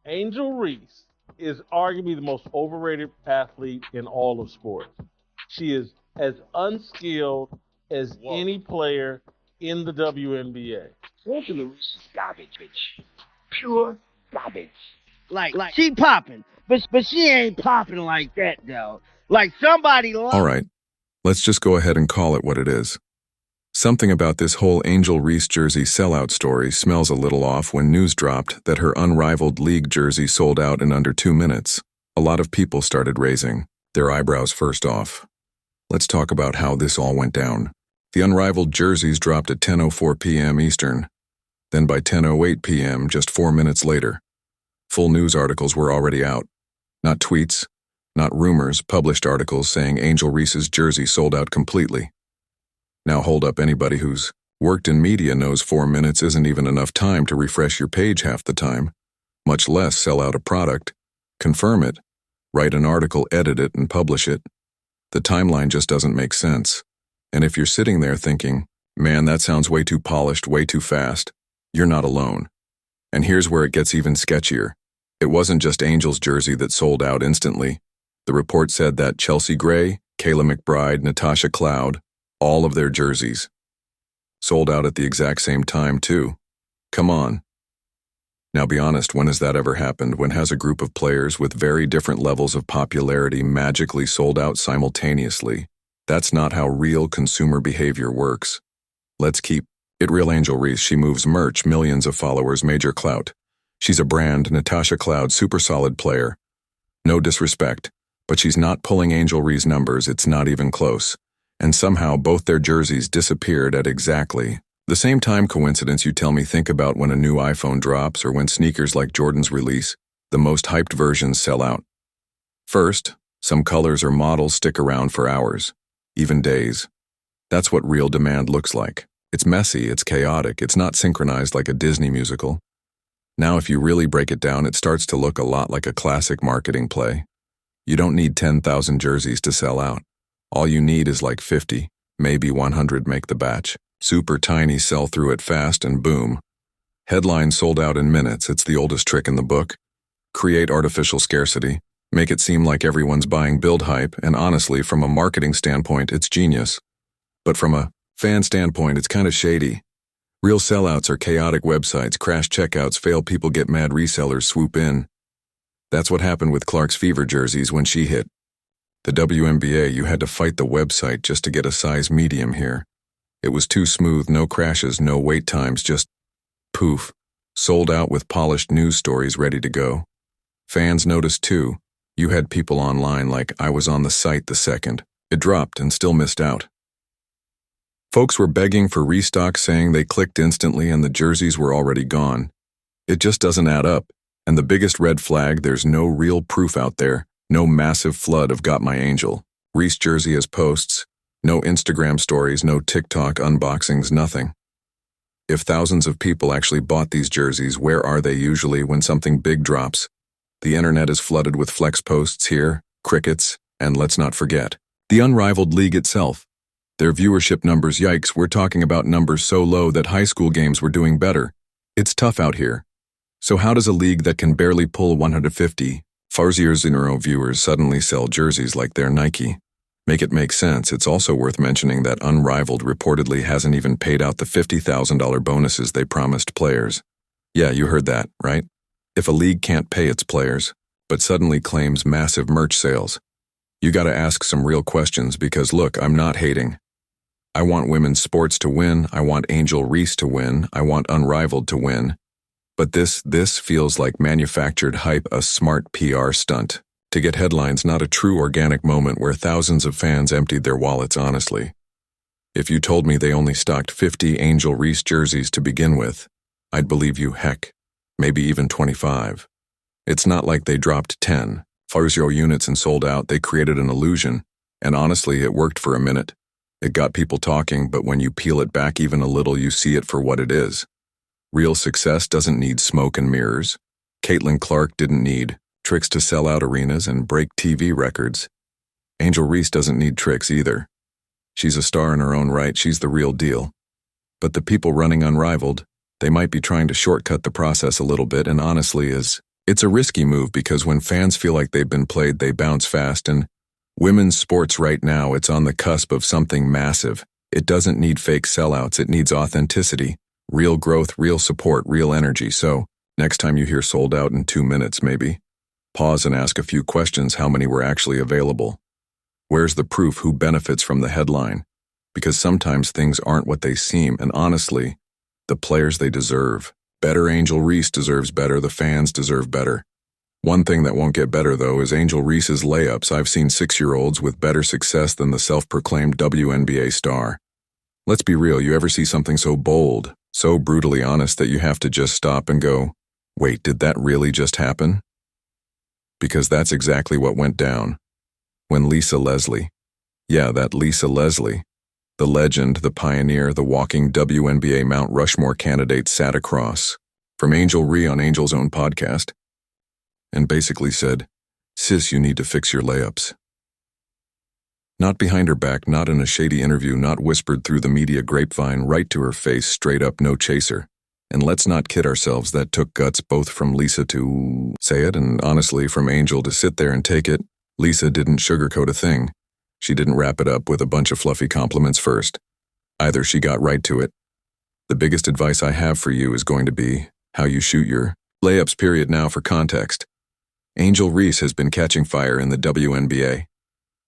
Angel Reese is arguably the most overrated athlete in all of sports. She is as unskilled as any player in the WNBA. Angela Reese is garbage, bitch. Pure garbage. Like she popping, but she ain't popping like that though. Like somebody. All right, let's just go ahead and call it what it is. Something about this whole Angel Reese jersey sellout story smells a little off when news dropped that her unrivaled league jersey sold out in under 2 minutes. A lot of people started raising their eyebrows first off. Let's talk about how this all went down. The unrivaled jerseys dropped at 10:04 p.m. Eastern. Then by 10:08 p.m., just 4 minutes later, full news articles were already out. Not tweets, not rumors, published articles saying Angel Reese's jersey sold out completely. Now hold up, anybody who's worked in media knows 4 minutes isn't even enough time to refresh your page half the time, much less sell out a product, confirm it, write an article, edit it, and publish it. The timeline just doesn't make sense. And if you're sitting there thinking, man, that sounds way too polished, way too fast, you're not alone. And here's where it gets even sketchier. It wasn't just Angel's jersey that sold out instantly. The report said that Chelsea Gray, Kayla McBride, Natasha Cloud, all of their jerseys sold out at the exact same time too. Come on. Now be honest, when has that ever happened? When has a group of players with very different levels of popularity magically sold out simultaneously? That's not how real consumer behavior works. Let's keep it real. Angel Reese, she moves merch, millions of followers, major clout. She's a brand. Natasha Cloud, super solid player. No disrespect, but she's not pulling Angel Reese numbers, it's not even close. And somehow both their jerseys disappeared at exactly the same time. Coincidence, you tell me? Think about when a new iPhone drops or when sneakers like Jordan's release, the most hyped versions sell out. First, some colors or models stick around for hours, even days. That's what real demand looks like. It's messy, it's chaotic, it's not synchronized like a Disney musical. Now if you really break it down, it starts to look a lot like a classic marketing play. You don't need 10,000 jerseys to sell out. All you need is like 50, maybe 100 make the batch. Super tiny, sell through it fast, and boom. Headline sold out in minutes. It's the oldest trick in the book. Create artificial scarcity. Make it seem like everyone's buying, build hype, and honestly, from a marketing standpoint, it's genius. But from a fan standpoint, it's kind of shady. Real sellouts are chaotic websites, crash checkouts, fail, people get mad, resellers swoop in. That's what happened with Clark's Fever jerseys when she hit the WNBA. You had to fight the website just to get a size medium here. It was too smooth, no crashes, no wait times, just poof, sold out with polished news stories ready to go. Fans noticed too. You had people online like, I was on the site the second it dropped and still missed out. Folks were begging for restock, saying they clicked instantly and the jerseys were already gone. It just doesn't add up. And the biggest red flag, there's no real proof out there. No massive flood of Got My Angel Reese jersey as posts, no Instagram stories, no TikTok unboxings, nothing. If thousands of people actually bought these jerseys, where are they usually when something big drops? The internet is flooded with flex posts here, crickets, and let's not forget, the unrivaled league itself. Their viewership numbers, yikes, we're talking about numbers so low that high school games were doing better. It's tough out here. So how does a league that can barely pull 150 years in a row viewers suddenly sell jerseys like they're Nike? Make it make sense. It's also worth mentioning that Unrivaled reportedly hasn't even paid out the $50,000 bonuses they promised players. Yeah, you heard that, right? If a league can't pay its players, but suddenly claims massive merch sales, you gotta ask some real questions because look, I'm not hating. I want women's sports to win, I want Angel Reese to win, I want Unrivaled to win. But this feels like manufactured hype, a smart PR stunt to get headlines, not a true organic moment where thousands of fans emptied their wallets honestly. If you told me they only stocked 50 Angel Reese jerseys to begin with, I'd believe you, heck, maybe even 25. It's not like they dropped 10 units and sold out. They created an illusion, and honestly, it worked for a minute. It got people talking, but when you peel it back even a little, you see it for what it is. Real success doesn't need smoke and mirrors. Caitlin Clark didn't need tricks to sell out arenas and break TV records. Angel Reese doesn't need tricks either. She's a star in her own right, she's the real deal. But the people running Unrivaled, they might be trying to shortcut the process a little bit, and honestly, as It's a risky move because when fans feel like they've been played, they bounce fast, and women's sports right now, it's on the cusp of something massive. It doesn't need fake sellouts, it needs authenticity, real growth, real support, real energy. So, next time you hear sold out in 2 minutes, maybe pause and ask a few questions. How many were actually available? Where's the proof? Who benefits from the headline? Because sometimes things aren't what they seem, and honestly, the players they deserve. Better Angel Reese deserves better, the fans deserve better. One thing that won't get better, though, is Angel Reese's layups. I've seen 6-year-olds with better success than the self-proclaimed WNBA star. Let's be real, you ever see something so bold, so brutally honest that you have to just stop and go, wait, did that really just happen? Because that's exactly what went down. When Lisa Leslie, that Lisa Leslie, the legend, the pioneer, the walking WNBA Mount Rushmore candidate, sat across from Angel Ree on Angel's own podcast and basically said, "Sis, you need to fix your layups." Not behind her back, not in a shady interview, not whispered through the media grapevine, right to her face, straight up, no chaser. And let's not kid ourselves, that took guts both from Lisa to say it and honestly from Angel to sit there and take it. Lisa didn't sugarcoat a thing. She didn't wrap it up with a bunch of fluffy compliments first. Either she got right to it. The biggest advice I have for you is going to be how you shoot your layups, period. Now for context. Angel Reese has been catching fire in the WNBA.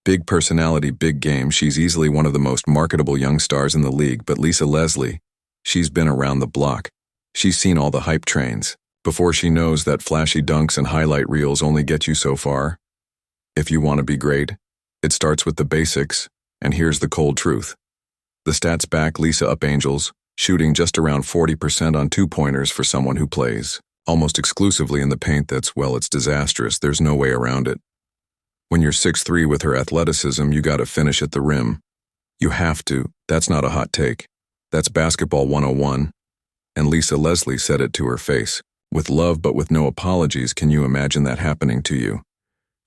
Big personality, big game. She's easily one of the most marketable young stars in the league, but Lisa Leslie, she's been around the block. She's seen all the hype trains. Before she knows that flashy dunks and highlight reels only get you so far. If you want to be great, it starts with the basics, and here's the cold truth. The stats back Lisa up Angels, shooting just around 40% on 2-pointers for someone who plays almost exclusively in the paint. It's disastrous. There's no way around it. When you're 6'3" with her athleticism, you gotta finish at the rim. You have to. That's not a hot take. That's basketball 101. And Lisa Leslie said it to her face. With love but with no apologies. Can you imagine that happening to you?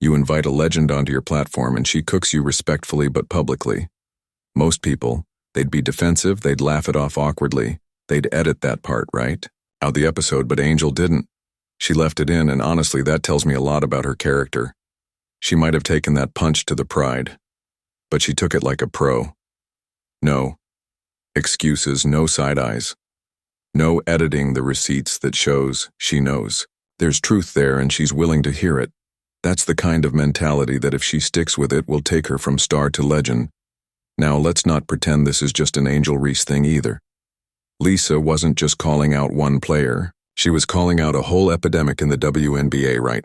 You invite a legend onto your platform and she cooks you respectfully but publicly. Most people, they'd be defensive, they'd laugh it off awkwardly. They'd edit that part, right? Out the episode, but Angel didn't. She left it in, and honestly, that tells me a lot about her character. She might have taken that punch to the pride, but she took it like a pro. No excuses, no side eyes. No editing the receipts that shows she knows. There's truth there and she's willing to hear it. That's the kind of mentality that if she sticks with it will take her from star to legend. Now let's not pretend this is just an Angel Reese thing either. Lisa wasn't just calling out one player, she was calling out a whole epidemic in the WNBA, right?